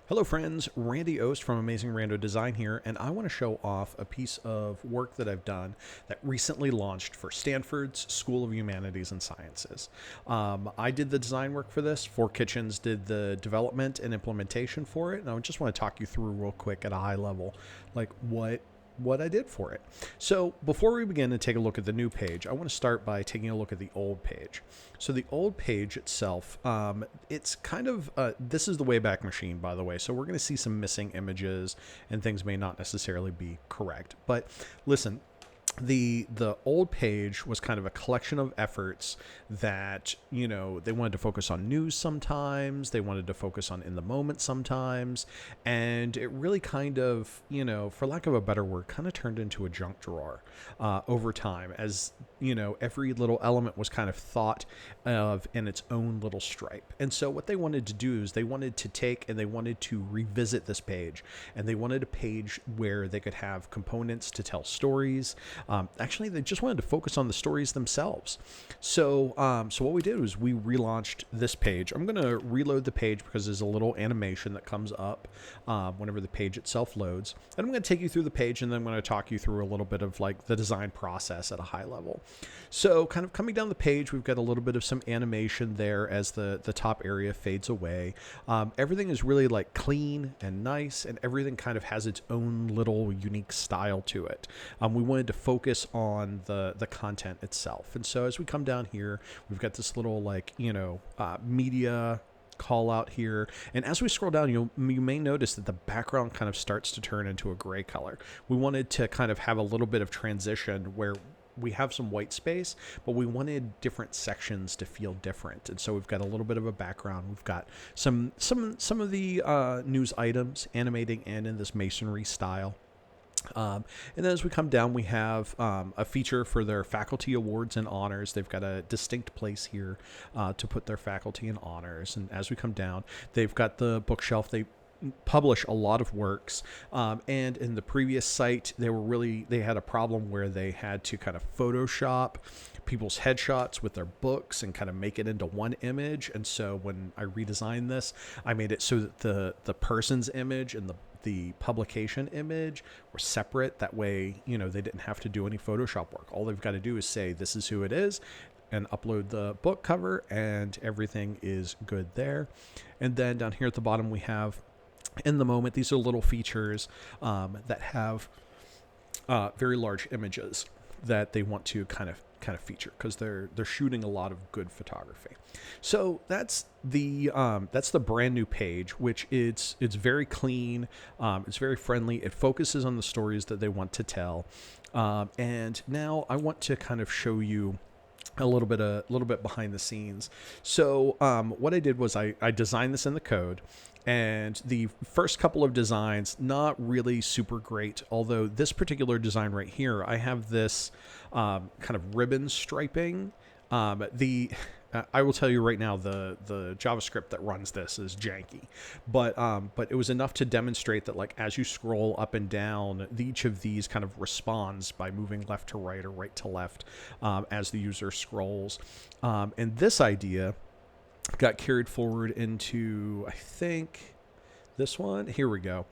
Hello friends, Randy Ost from Amazing Rando Design here, and I want to show off a piece of work that I've done that recently launched for Stanford's School of Humanities and Sciences. I did the design work for this. Four Kitchens did the development and implementation for it, and I just want to talk you through real quick at a high level, like what I did for it. So before we begin to take a look at the new page, I want to start by taking a look at the old page. So the old page itself, it's kind of, this is the Wayback Machine, by the way. So we're going to see some missing images and things may not necessarily be correct. But listen, the old page was kind of a collection of efforts that, you know, they wanted to focus on news sometimes, they wanted to focus on in the moment sometimes, and it really kind of, you know, for lack of a better word, kind of turned into a junk drawer over time, as you know, every little element was kind of thought of in its own little stripe. And so what they wanted to do is they wanted to take and they wanted to revisit this page, and they wanted a page where they could have components to tell stories. Actually, they just wanted to focus on the stories themselves. So what we did was we relaunched this page. I'm going to reload the page because there's a little animation that comes up whenever the page itself loads. And I'm going to take you through the page, and then I'm going to talk you through a little bit of like the design process at a high level. So kind of coming down the page, we've got a little bit of some animation there as the top area fades away. Everything is really like clean and nice, and everything kind of has its own little unique style to it. We wanted to focus on the content itself. And so as we come down here, we've got this little like, you know, media call out here, and as we scroll down, you may notice that the background kind of starts to turn into a gray color. We wanted to kind of have a little bit of transition where we have some white space, but we wanted different sections to feel different. And so we've got a little bit of a background. We've got some of the news items animating and in this masonry style. And then as we come down, we have a feature for their faculty awards and honors. They've got a distinct place here to put their faculty and honors. And as we come down, they've got the bookshelf. They publish a lot of works, and in the previous site they had a problem where they had to kind of Photoshop people's headshots with their books and kind of make it into one image. And so when I redesigned this, I made it so that the person's image and the publication image were separate. That way, you know, they didn't have to do any Photoshop work. All they've got to do is say this is who it is and upload the book cover, and everything is good there. And then down here at the bottom, we have in the moment, these are little features that have very large images that they want to kind of feature because they're shooting a lot of good photography. So that's the brand new page, which it's very clean, it's very friendly. It focuses on the stories that they want to tell, and now I want to kind of show you a little bit behind the scenes. So what I did was I designed this in the code, and the first couple of designs, not really super great. Although this particular design right here, I have this kind of ribbon striping. I will tell you right now, the JavaScript that runs this is janky, but it was enough to demonstrate that like as you scroll up and down, each of these kind of responds by moving left to right or right to left as the user scrolls. And this idea got carried forward into, I think, this one. Here we go.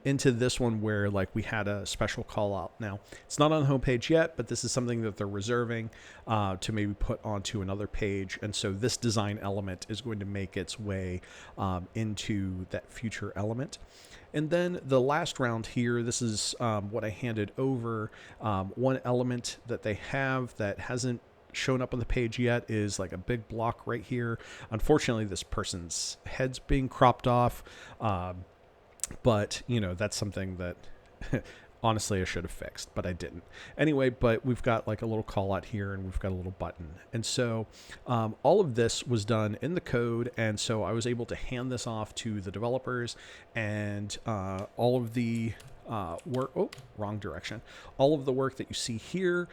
Into this one where like we had a special call out. Now it's not on the homepage yet, but this is something that they're reserving to maybe put onto another page. And so this design element is going to make its way into that future element. And then the last round here, this is what I handed over. One element that they have that hasn't shown up on the page yet is like a big block right here. Unfortunately, this person's head's being cropped off, but you know, that's something that honestly I should have fixed, but I didn't. Anyway, but we've got like a little call out here, and we've got a little button. And so all of this was done in the code, and so I was able to hand this off to the developers, and all of the work, wrong direction. All of the work that you see here,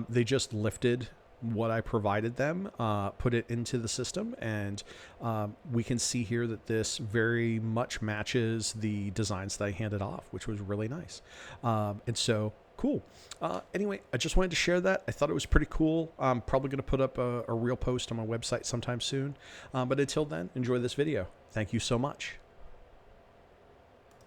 they just lifted what I provided them, put it into the system, and we can see here that this very much matches the designs that I handed off, which was really nice. And so cool. Anyway, I just wanted to share that. I thought it was pretty cool. I'm probably going to put up a real post on my website sometime soon. But until then, enjoy this video. Thank you so much.